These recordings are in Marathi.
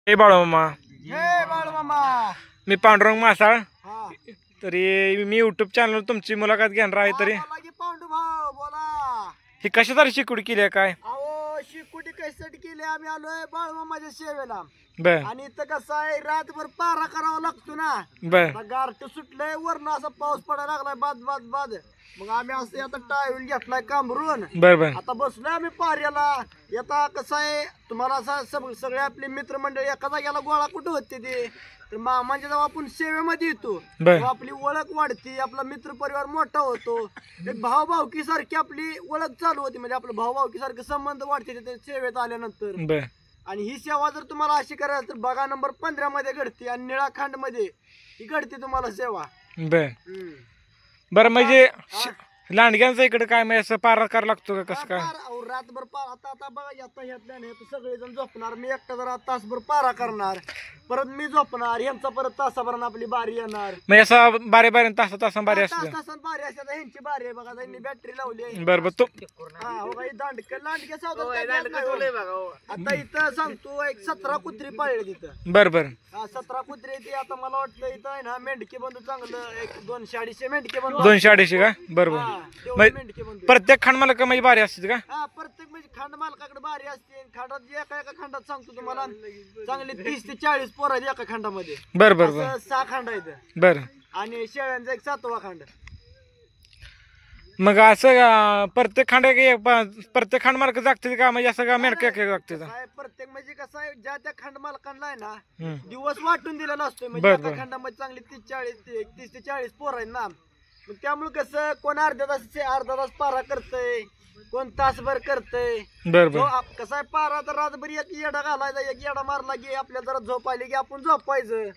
हे बाळमामा, जय बाळमामा. मी पांडुरंग मासाळ. हा. तरी मी युट्यूब चॅनल तुमची मुलाखत घेणार आहे. तरी बोला की पांडू भाऊ बोला. ही कशासाठी शिकवड केली आहे काय? अहो शिकुटी कशासाठी केली, आम्ही आलोय बाळमामाच्या सेवेला. बर आणि इथं कसं आहे, रातभर पारा करावा लागतो ना. बर आता गारठ सुटलंय, वरनं असा पाऊस पडायला लागलाय बाद बाद बाद. मग आम्ही असं आता टाळून घेतलाय कांबरून. बर बर आता बसलोय आम्ही पार्याला. आता कसं आहे, तुम्हाला असं सगळे आपले मित्रमंडळी एका जाग्याला गोळा कुठं होते ते, तर मामांच्या जेव्हा आपण सेवेमध्ये येतो बर तेव्हा आपली ओळख वाढते, आपला मित्र परिवार मोठा होतो, एक भावभावकी सारखी आपली ओळख चालू होती. म्हणजे आपलं भावभावकी सारखे संबंध वाढते ते सेवेत आल्यानंतर. बर आणि ही सेवा जर तुम्हाला अशी करायला तर बघा नंबर 15 मध्ये घडते आणि निळाखंड मध्ये ही घडते तुम्हाला सेवा. बर बर म्हणजे लांडग्यांचं इकडे काय म्हणजे असं पारा करायला लागतो का कसं काय? अहो, रातभर पारा. आता आता बघा, आता ह्यातल्या सगळेजण झोपणार, मी एकटा जरा तासभर पारा करणार, परत मी झोपणार, ह्यांचा परत तासाभरानं आपली बारी येणार. म्हणजे असं बारे बारे तासा बारी असते. तासात बारी असते. आता ह्यांची बारी आहे बघा, त्यांनी बॅटरी लावली आहे. बर बर तू हा हो बाई, लांडके आता इथं सांगतो, एक 17 कुत्री पाळले तिथं. बर बर हा 17 कुत्रे. ते आता मला वाटतं इथं आहे ना मेंढके बंधू चांगलं एक 200-250 मेंढके बंधू. 200-250 का? बर बर हा, तेवढे म्हणजे मेंढके बंधू. प्रत्येक खंड मला का म्हणजे बारी असते का? हा, प्रत्येक म्हणजे खंड मालकाकडे बारी असते. खंडात एका एका खंडात सांगतो तुम्हाला चांगले 30 ते 40 पोरं आहेत एका खंडामध्ये. बर बर बर 6 खंड आहेत बर आणि शेळ्यांचा एक 7वा खंड. मग असं प्रत्येक खंड प्रत्येक खंड मार्क जागते का? म्हणजे असं का मेडक जागते का? काय प्रत्येक म्हणजे कसं आहे, ज्या त्या खंड मालकांना आहे ना हम्म. दिवस वाटून दिलेला असतो. म्हणजे बर, एका बर. खंडामध्ये चांगली 30 ते 40 पोरं आहेत ना. मग त्यामुळे कसं कोण अर्धा तास पारा करतय, कोण तासभर करतय. बर बर कसा आहे, पारा तर रातभर एक येडा घालायचा, एक येडा मारला की आपल्याला जरा झोप आली की आपण झोपायचं.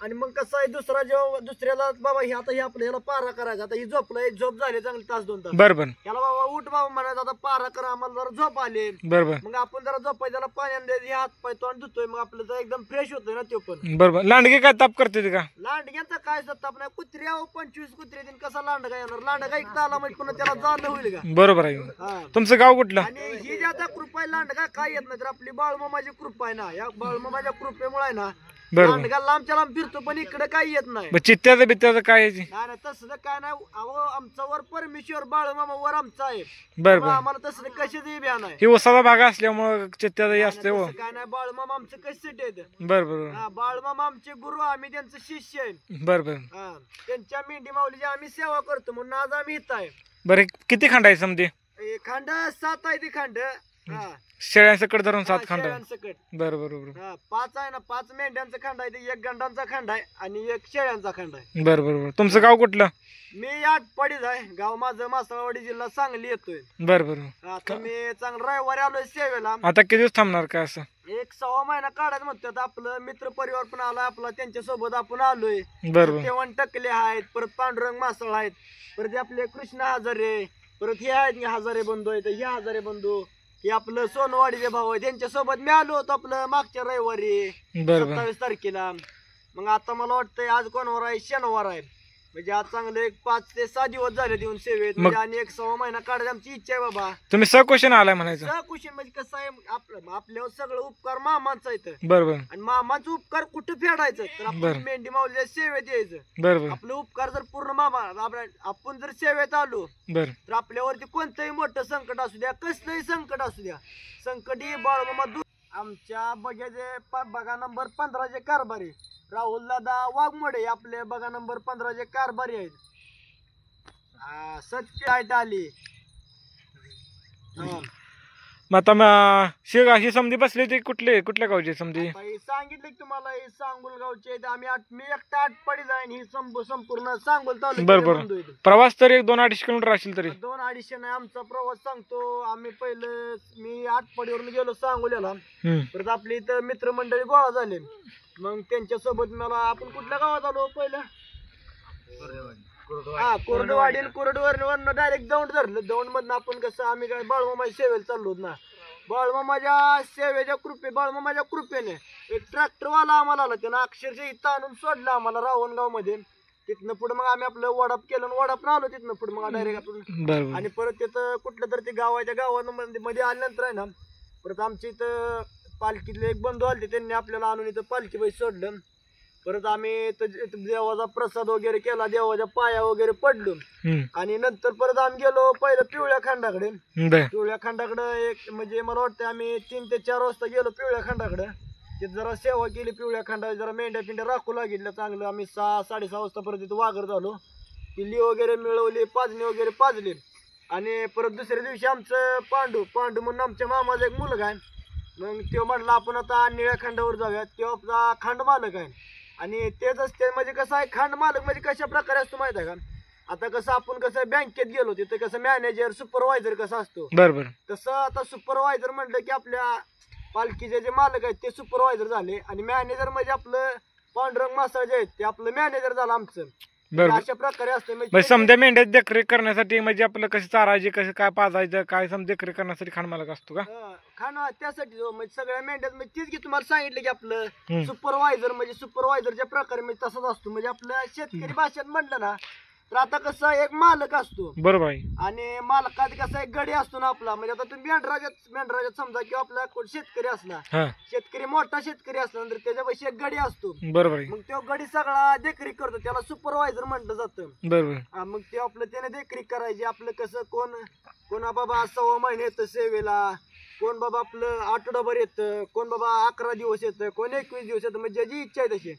आणि मग कसं आहे, दुसऱ्याला बाबा हे आता हे आपलं ह्याला पारा करायचा, आता ही झोपलं, झोप झाली चांगली तास 2 तास, बर बर याला बाबा उठ बाबा म्हणायचं, आता पारा करा, आम्हाला जरा झोप आले. बर बर मग आपण जरा झोपायचं, त्याला पाण्याने द्यायचं, हात पाय तोंड धुतोय, मग आपलं जरा एकदम फ्रेश होतोय ना तो पण. बर बर लांडगे काय ताप करते ते का? लांडग्यांचा काय सत्ताप नाही. कुत्रे 25 कुत्रे दिन कसा लांडगा येणार? लांडगा एक आला म्हणजे पुन्हा त्याला जाणं होईल का? बरोबर आहे. हा. तुमचं गाव कुठलं? आणि ही जी आता कृपा आहे, लांडगा काय येत नाही तर आपली बाळमामाची कृपा आहे ना. या बाळमामाच्या कृपेमुळे आहे ना बरोबर लांडगा लांबच्या लांब फिरतो, पण इकडे काही येत नाही. मग चित्त्याचं बित्त्याचं काय आहे? नाही नाही, तसलं काय नाही. अहो, आमचा वर परमेश्वर, बाळमामा वर आमचा आहे. बर मग बर आम्हाला तसलं कशाचंही भ्या नाही. ही उसाचा भाग असल्यामुळं चित्त्याचं असते हो. तसं काय नाही, बाळमामा आमचं कशासाठी आहेत. बर बर हा, बाळमामा आमचे गुरु, आम्ही त्यांचं शिष्य आहे. बर बर हा, त्यांच्या मेंढी माऊलीची आम्ही सेवा करतो म्हणून आज आम्ही इथं आहे. बरं किती खंड आहे समजे? खंड 7 आहे ती खंड. हा, शेळ्यांसकट धरून 7 खंड आहे. शेळ्यांसकट. बर बर बर हा, 5 आहे ना, 5 मेंढ्यांचा खंड आहे, 1 गंडांचा खंड आहे आणि 1 शेळ्यांचा खंड आहे. बर बर बर तुमचं गाव कुठलं? मी आटपाडीच आहे. गाव माझं मासळवाडी, जिल्हा सांगली येतोय. बर बर आता मी चांगलं रविवारी आलोय सेवेला. आता किती दिवस थांबणार काय असं? 1 महिना काढायचं म्हणतात. आपलं मित्र परिवार पण आला आपला, त्यांच्या सोबत आपण आलोय. बर बर तेवण टकले आहेत, परत पांडुरंग मासळ आहेत, परत आपले कृष्ण हजारे, परत हे आहेत हजारे बंधू आहेत, हे हजारे बंधू, हे आपलं सोनवाडीचे भाऊ आहे, त्यांच्या सोबत मी आलो होतो आपलं मागच्या रविवारी बर बर 27 तारखेला. मग आता मला वाटतंय आज कोणवार आहे, शनिवार आहे. म्हणजे आज चांगलं एक 5 ते 6 दिवस झाले देऊन सेवेत. म्हणजे आणि 1 महिना काढायची आमची इच्छा आहे बाबा. तुम्ही सकुशन आलाय म्हणायचं? सकुशल म्हणजे कसं आहे, आपल्यावर सगळं उपकार मामांचा येतं. बर बर आणि मामाचा उपकार कुठं फेडायचं तर बरं. आपण मेंढी माऊलीच्या सेवेत यायचं. बर बर आपलं उपकार जर पूर्ण आपण जर सेवेत आलो बर तर आपल्यावरती कोणतंही मोठं संकट असू द्या, कसलंही संकट असू द्या, संकट ही बाळमामा दूर. आमच्या बघ्याचे बघा नंबर 15चे कारभारी राहुल दादा वाघमोडे, आपले बघा नंबर 15चे कारभारी आहेत. सत्य लाईट आली. हा. मग आता ही समधी बसली होती कुठल्या गावची समधी? सांगितलं की तुम्हाला, हे सांगोल गावचे आहेत. मी एकटा आटपाडी जाईन, ही संपूर्ण सांगोल बर तालुक्याचे बर बंधू आहेत. प्रवास तरी 2-2.5 किलोमीटर असेल तरी? 2-250 नाही आमचा प्रवास. सांगतो आम्ही पहिलं, मी आटपाडीवरून गेलो सांगोल्याला. परत आपली इथं मित्रमंडळी गोळा झाले, मग त्यांच्या सोबत मला, आपण कुठल्या गावात आलो पहिलं? हा, कोरडवाडी. कोरडवरून डायरेक्ट दौंड धरलं. दौंड मधनं आपण कसं, आम्ही काय बाळमामाच्या सेवेला चाललो ना. बाळमामाच्या सेवेच्या बाळमामाच्या कृपेने एक ट्रॅक्टरवाला आम्हाला आला, त्यानं अक्षरशः इथं आणून सोडलं आम्हाला रावणगाव मध्ये. तिथनं पुढे मग आम्ही आपलं वडाप केलं, वडाप आलो तिथनं पुढे मग डायरेक्ट आपण. आणि परत तिथं कुठलं तर ते गावाच्या गावामध्ये आल्यानंतर आहे ना, परत आमच्या इथं पालखीतले एक बंधू आले त्यांनी आपल्याला आणून इथं पालखी बाई सोडलं. परत आम्ही इथं देवाचा प्रसाद वगैरे केला, देवाच्या पाया वगैरे पडलो. आणि नंतर परत आम्ही गेलो पहिलं पिवळ्या खंडाकडे. पिवळ्या खंडाकडे एक म्हणजे मला वाटतं आम्ही 3 ते 4 वाजता गेलो पिवळ्या खंडाकडे. तिथे जरा सेवा केली पिवळ्या खंडाची, जरा मेंढ्या पिंड्या राखू लागितल्या चांगलं. आम्ही 6-6:30 वाजतापर्यंत तिथं वाघर झालो, पिल्ली वगैरे मिळवली, पाजणी वगैरे पाजली. आणि परत दुसऱ्या दिवशी आमचं पांडू म्हणून आमच्या मामाचा एक मुलगा आहे. मग तो म्हटला आपण आता निळ्या खंडावर जाऊया. तो आपला खांड मालक आहे. आणि तेच असते म्हणजे कसं आहे खांड मालक म्हणजे कशा प्रकारे असतो माहिती आहे का? आता कसं आपण कसं बँकेत गेलो तिथं कसं मॅनेजर सुपरवायझर कसं असतो, बरोबर तसं आता सुपरवायझर म्हटलं की आपल्या पालखीचे जे मालक आहेत ते सुपरवायझर झाले. आणि मॅनेजर म्हणजे आपलं पांडुरंग मासाळ जे आहेत ते आपलं मॅनेजर झालं आमचं. बरोबर. अशा प्रकारे असतं म्हणजे समजा मेंढ्यात देखरेख करण्यासाठी म्हणजे आपलं कसं चारायचे, कसं काय पाजायचं, काय समजा देखरेख करण्यासाठी खाण मालक असतो का? खाणं त्यासाठी म्हणजे सगळ्या मेंढ्यात म्हणजे तेच की तुम्हाला सांगितलं की आपलं सुपरवायझर म्हणजे सुपरवायझरच्या प्रकारे म्हणजे तसंच असतो. म्हणजे आपल्या शेतकरी भाषेत म्हटलं ना तर आता कसं एक मालक असतो, बरोबर आहे. आणि मालकात कसा एक गडी असतो ना आपला. म्हणजे आता तुम्ही मेंढराजात समजा किंवा आपला कोण शेतकरी असला, शेतकरी मोठा शेतकरी असला तर त्याच्यापाशी एक गडी असतो, बरोबर आहे. मग तो गडी सगळा देखरेख करतो, त्याला सुपरवायझर म्हटलं जातं. बरोबर. मग ते आपलं त्याने देखरेख करायची. आपलं कसं कोण बाबा 6 महिने येतं सेवेला, कोण बाबा आपलं आठवडाभर येतं, कोण बाबा 11 दिवस येतं, कोण 21 दिवस येतं, म्हणजे ज्याची इच्छा आहे तशी.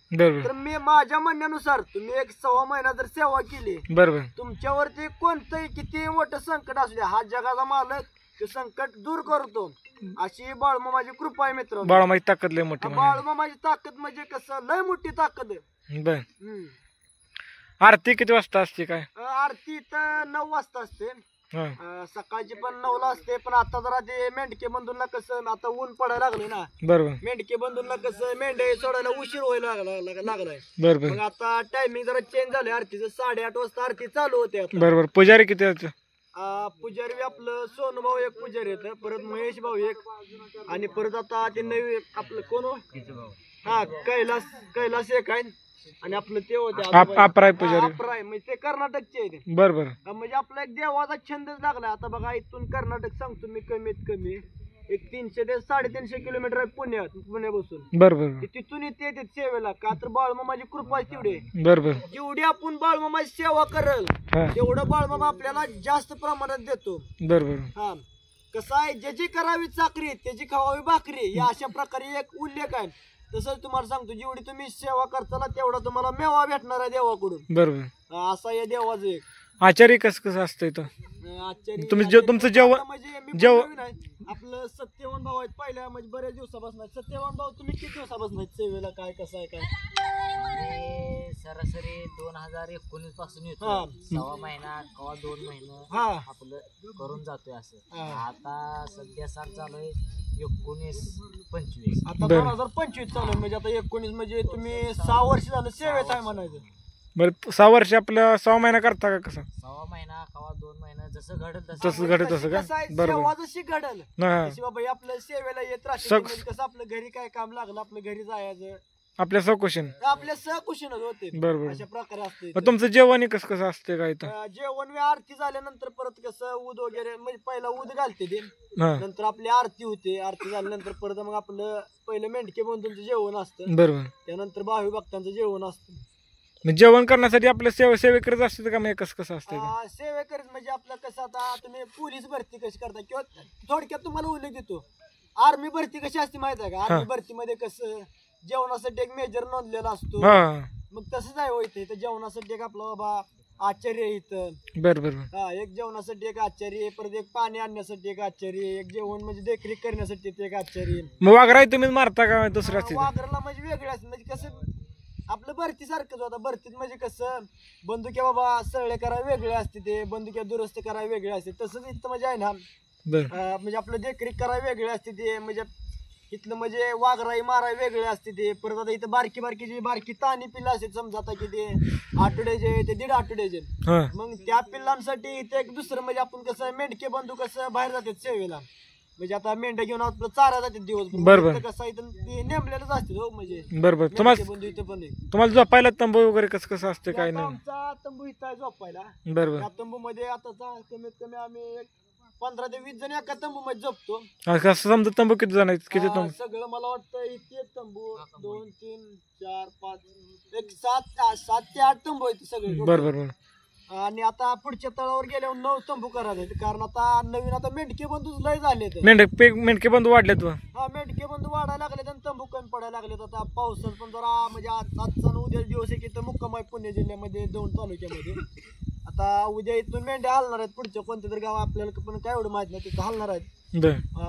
तर मी माझ्या म्हणण्यानुसार तुम्ही एक 6 महिना जर सेवा केली, बरोबर, तुमच्यावरती कोणतंही किती मोठं संकट असू द्या, हा जगाचा मालक ते संकट दूर करतो. अशी बाळूमामाची कृपा आहे मित्र. बाळूमामाची ताकद लय मोठी. बाळूमामाची ताकद म्हणजे कसं लय मोठी ताकद आहे. बर. आरती किती वाजता असते काय? आरती तर 9 वाजता असते. सकाळची पण 9ला असते. पण आता जरा ते मेंढके बंधूंना कसं आता ऊन पडायला लागले ना, बरोबर, मेंढके बंधूंना कसं मेंढे सोडायला उशीर व्हायला लागलाय. बरोबर. मग आता टायमिंग जरा चेंज झाले. आरतीचं 8:30 वाजता आरती चालू होते. बरोबर. पुजारी किती आहेत? पुजारी आपलं सोनूभाऊ एक पुजारी येतं, परत महेश भाऊ एक, आणि परत आता ते नवी आपलं कोण कैलास एक आहे, आणि आपलं ते होते अपराय पुजारी. अपराय म्हणजे ते कर्नाटकचे आहे. बरोबर. म्हणजे आपला एक देवाचा छंदच लागलाय. आता बघा इथून कर्नाटक सांगतो मी कमीत कमी एक 300 ते 350 किलोमीटर आहे पुण्यापासून. बरोबर. तिथून इथे येते सेवेला, का तर बाळूमामाची कृपा आहे तेवढी. बरोबर. जेवढी आपण बाळूमामाची सेवा करल तेवढं बाळूमामा आपल्याला जास्त प्रमाणात देतो. बरोबर. हा कसं आहे, ज्याची करावी चाकरी त्याची खावावी भाकरी, या अशा प्रकारे एक उल्लेख आहे. तसंच तुम्हाला सांगतो, जेवढी तुम्ही सेवा करताना तेवढा तुम्हाला मेवा भेटणार आहे देवाकडून. बरोबर. असा या देवाचं एक. आचार्य कसं असतं इथं? आचार्य तुमचं जेवण म्हणजे मी आपलं सत्यवान भाऊ आहेत पहिल्या म्हणजे बऱ्याच दिवसापासून. सत्यवान भाऊ तुम्ही किती दिवसापासून आहेत सेवेला, काय कसं आहे काय? सरासरी 2019 पासून येतो. 6 महिना किंवा 2 महिने आपलं करून जातोय असं. आता सध्या साल चालू आहे 19-25. आता 2025 चालू आहे. म्हणजे आता 19 म्हणजे तुम्ही 6 वर्ष झालं सेवेत आहे म्हणायचं. बरं. 6 वर्ष आपलं 6 महिना करता का कसं? 6 महिना किंवा 2 महिने जसं घडल तसं घडत तसं का? सेवा जशी घडल तशी बाबा आपल्या सेवेला येत राहते. म्हणजे कसं आपलं घरी काय काम लागलं आपलं घरी जायचं, आपल्या सकुशन आपल्या सहकुशीनच होते. बरोबर. अशा प्रकारे असते. तुमचं जेवण कसं असते काय इथं? जेवण आरती झाल्यानंतर परत कसं ऊद वगैरे म्हणजे पहिला ऊद घालते ते, नंतर आपली आरती होते. आरती झाल्यानंतर परत मग आपलं पहिलं मेंढके बंधूंचं जेवण असतं. बरोबर. त्यानंतर भावी भक्तांचं जेवण असतं. जेवण करण्यासाठी आपलं सेवेकरीच असते का? कसं असते सेवेकरीच म्हणजे आपलं कसं आता तुम्ही पोलीस भरती कशी करता किंवा थोडक्यात तुम्हाला उल्लेख देतो, आर्मी भरती कशी असते माहित आहे का? आर्मी भरतीमध्ये कसं जेवणासाठी एक मेजर नोंदलेला असतो. मग तसंच आहे होय इथं जेवणासाठी एक आपला बाबा आचार्य इथं. बरोबर. एक जेवणासाठी एक आचार्य, परत एक पाणी आणण्यासाठी एक आचार्य, एक जेवण म्हणजे देखरेख करण्यासाठी एक आचार्य. मग वाघराई तुम्ही मारता का दुसऱ्या? वाघराला म्हणजे वेगळे असते. म्हणजे कसं आपलं भरती सारखंच होता. भरतीत म्हणजे कसं बंदुक्या बाबा सळळे करावे वेगळे असते, ते बंदुक्या दुरुस्त करावे वेगळे असते. तसंच इथं म्हणजे आहे ना, म्हणजे आपलं देखरेख करावे वेगळे असते ते. म्हणजे इथलं म्हणजे वाघराई मारावी वेगळे असते ते. परत आता इथं बारकी ताणी पिल्लं असते समजा, आता की ते आठवड्याचे ते 1.5 आठवड्याचे. मग त्या पिल्लांसाठी इथे एक दुसरं म्हणजे आपण कसं मेंढके बंधू कसं बाहेर जातात सेवेला, म्हणजे आता मेंढ्या घेऊन आपलं चारा जाते दिवसभर. कसं इथं नेमलेलंच असते हो. म्हणजे बरोबर. बंधू इथं पण तुम्हाला झोपायला तंबू वगैरे कसं असते काय नाही? आमचा तंबू इथं आहे झोपायला. बरोबर. त्या तंबू मध्ये आता कमीत कमी आम्ही 15 ते 20 जण एका तंबू मध्ये झोपतो. कसं समजा तंबू किती जण आहेत, किती तंबू? सगळं मला वाटतं इथे तंबू 2 3 4 5 एक 7 ते 8 तंबू आहेत सगळे. बरोबर. आणि आता पुढच्या तळावर गेल्यावर 9 तंबू करायचे, कारण आता नवीन आता मेंढके बंधूच लय झाले. मेंढके बंधू वाढलेत. हा मेंढके बंधू वाढायला लागले आणि तंबू कमी पडायला लागलेत. आता पावसात पण जरा म्हणजे आजचा उद्या दिवस आहे की तर मुक्काम आहे पुणे जिल्ह्यामध्ये दौंड तालुक्यामध्ये. आता उद्या इथून मेंढ्या हलणार आहेत पुढच्या कोणत्या तरी गाव, आपल्याला पण काय एवढं माहित नाही, तिथं हलणार आहेत.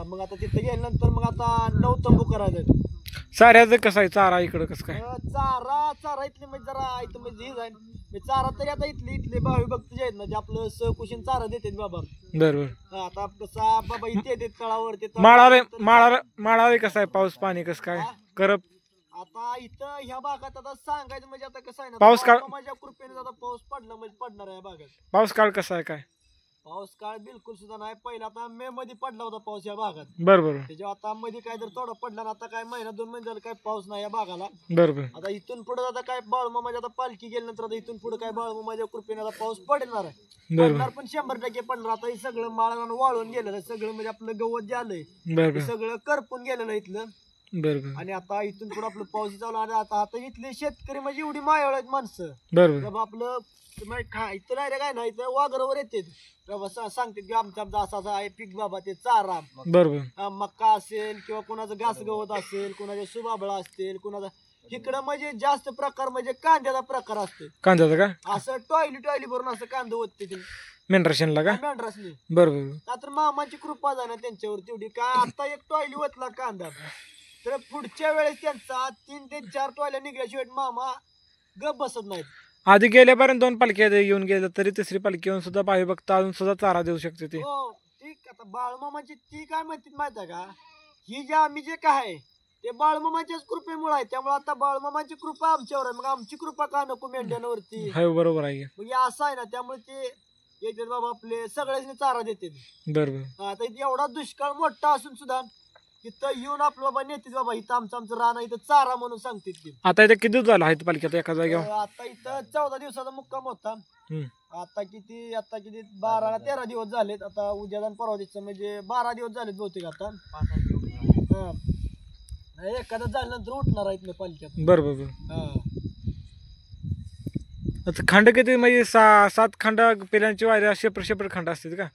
मग आता तिथं गेल्यानंतर मग आता 9 तंबू करायचे. साऱ्याचं कसं आहे चारा इकडं कसं काय? चारा इथले म्हणजे जरा इथं म्हणजे हे जाईल चारा तरी आता इथले भावी भक्त जे आहेत ना, जे आपलं सहकुशीन चारा देतात बाबा. बरोबर. आता कसा बाबा इथे येतात तळावर ते माळाला कसं आहे, पाऊस पाणी कसं काय करप? आता इथं ह्या भागात आता सांगायचं म्हणजे आता कसं आहे ना, पाऊस काळ माझ्या कृपेने आता पाऊस पडला म्हणजे पडणार आहे भागात. पाऊस काळ कसा आहे काय? पाऊस काळ बिलकुल सुद्धा नाही. पहिला आता मे मध्ये पडला होता पाऊस या भागात. बरोबर. त्याच्या आता मध्ये काय तर थोडा पडला ना, आता काय महिना 2 महिने झाले काय पाऊस नाही या भागाला. बरोबर. आता इथून पुढे आता काय बाळूमामाची आता पालखी गेल्यानंतर आता इथून पुढे काय बाळूमामाच्या कृपेने आता पाऊस पडणार आहे. पडणार पण 100% पडणार. आता हे सगळं माळानं वाळून गेलेलं सगळं, म्हणजे आपलं गवत जे आलंय सगळं करपून गेलेलं इथलं. बरोबर. आणि आता इथून पुढे आपलं पाऊस चालू आहे. आता इथले शेतकरी म्हणजे एवढी मायाळ आहेत माणसं. बरोबर. आपलं इथं नाही काय नाही तर वाघरावर येते बाबा, सांगते की आमचा असा आहे पीक बाबा, ते चारा. बरोबर. मक्का असेल किंवा कोणाचं घास गवत असेल, कोणाचे सुबाबळा असतील, कोणाचा इकडं म्हणजे जास्त प्रकार म्हणजे कांद्याचा प्रकार असतो. कांद्याचा का? असं टॉयली भरून असं कांदा होते ते मेंढराशनला का? मेंढरासनी. बरोबर. का तर मामाची कृपा झाली ना त्यांच्यावर तेवढी. काय आता एक टॉयली होतला कांदा, तर पुढच्या वेळेस त्यांचा 3 ते 4 टॉयल्या निघल्याशिवाय मामा गप बसत नाहीत. आधी गेल्यापर्यंत 2 पालख्या येऊन गेलं तरी तिसरी पालखी येऊन सुद्धा भावी भक्त अजून सुद्धा चारा देऊ शकते ते. हो ठीक. आता बाळूमामाची ती काय माहिती माहित आहे का, ही जे आम्ही जे काय ते बाळूमामाच्याच कृपेमुळे आहे. त्यामुळे आता बाळूमामाची कृपा आमच्यावर आहे, मग आमची कृपा का नको मेंढ्यांवरती? बरोबर आहे. म्हणजे असं आहे ना, त्यामुळे ते येतात बाबा आपले सगळ्यांनी चारा देते. बरोबर. आता एवढा दुष्काळ मोठा असून सुद्धा इथं येऊन आपलं बाबा नेते बाबा, इथं आमचं रान इथं चारा म्हणून सांगते ती. आता इथे किती झालं आहे पालख्यात एका जागेवर? आता इथं 14 दिवसाचा मुक्काम होता. आता किती 12 का 13 दिवस झालेत. आता उद्या जाऊन परवा दिवस म्हणजे 12 दिवस झालेत बहुतेक. आता एखादं झाल्यानंतर उठणार आहेत पालख्यात. बरोबर. खंड किती म्हणजे 7 खंड पिलांची वायरी सेपरेट खंड असते का?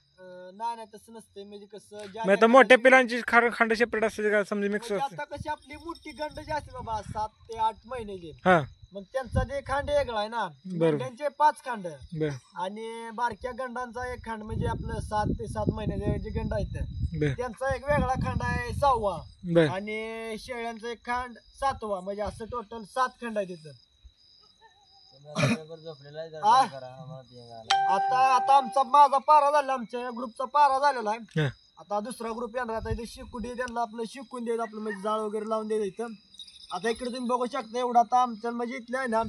नाही तसं नसते. म्हणजे कसं आता मोठ्या पिलांची खंड सेपरेट असते का, समजा मिक्स असते? आता कशी आपली मोठी गंड जी असते बाबा 7 ते 8 महिन्याचे, हा, मग त्यांचा जे खांड वेगळा आहे ना, त्यांचे 5 खांड आणि बारक्या गंडांचा एक खांड म्हणजे आपलं 7 ते 7 महिन्याचे जे गंड आहेत त्यांचा एक वेगळा खांड आहे 6वा, आणि शेळ्यांचा एक खांड 7वा, म्हणजे असं टोटल 7 खंड आहे तिथं. आता माझा पारा झाला, आमच्या ग्रुपचा पारा झालेला आहे. आता दुसरा ग्रुप येणार. आता इथे शिकुडी त्यांना आपलं शिकून द्यायचं, आपलं म्हणजे जाळ वगैरे लावून द्यायचं इथं. आता इकडे तुम्ही बघू शकता एवढं आता आमच्या म्हणजे इथल्या आहे ना,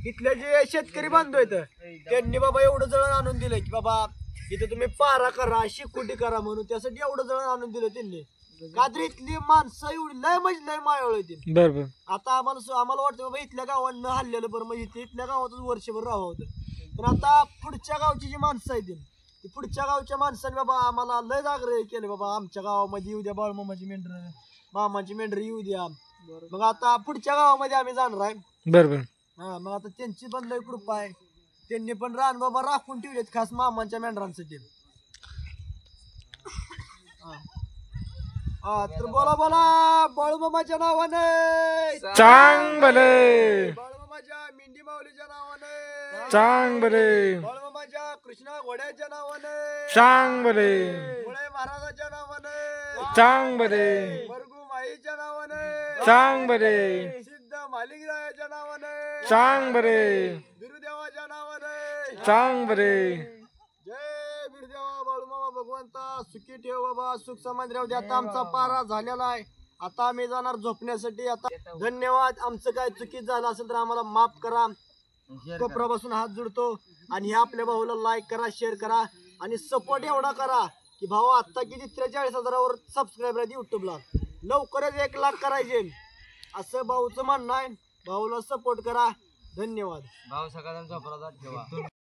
इथले जे शेतकरी बांधव आहेत त्यांनी बाबा एवढं जळण आणून दिलंय की बाबा इथं तुम्ही पारा करा, शिकुडी करा म्हणून. त्यासाठी एवढं जळण आणून दिलं त्यांनी. का तर इथली माणसं एवढी लय म्हणजे लय मायाळ होती. बरोबर. आता आम्हाला वाटतं बाबा इथल्या गावांना हल्लेलं बरं, म्हणजे इथल्या गावातच वर्षभर राहावं होतं. पण आता पुढच्या गावची जी माणसं आहेत ती पुढच्या गावच्या माणसांनी बाबा आम्हाला लय आग्रह केले बाबा आमच्या गावामध्ये येऊ द्या बाळूमामाची मेंढर, मामाची मेंढर येऊ द्या. मग आता पुढच्या गावामध्ये आम्ही जाणार आहे. बरोबर. हा, मग आता त्यांची पण लय कृपा आहे. त्यांनी पण रान बाबा राखून ठेवलेत खास मामांच्या मेंढरांसाठी. तर बोला बाळूमामाच्या नावाने चांगले, बाळूमामाच्या मेंढी माऊलीच्या नावाने चांगले, बाळूमामाच्या कृष्णा घोड्याच्या नावाने चांगले, मुळे महाराजाच्या नावाने चांगले, वर्गू माईच्या नावाने चांगले, सिद्ध मालिकरायाच्या नावाने चांगले, बिरुदेवाच्या नावाने चांगले. जय बिरुदेवा बाळूमामा भगवंता सुखी ठेव बाबा, सुख समाधी राहू दे. आता आमचा पारा झालेला आहे. आता आम्ही जाणार झोपण्यासाठी. आता धन्यवाद. आमचं काय चुकीच झालं असेल तर आम्हाला माफ करा. कोपरापासून हात जोडतो. आणि हे आपल्या भाऊला लाईक करा, शेअर करा आणि सपोर्ट एवढा करा की भाऊ आता किती 43,000वर सबस्क्रायबर आहेत युट्यूबला, लवकरच 1 लाख करायचे असं भाऊचं म्हणणं आहे. भाऊला सपोर्ट करा. धन्यवाद. भाऊ सकाळचा झोपला ठेवा.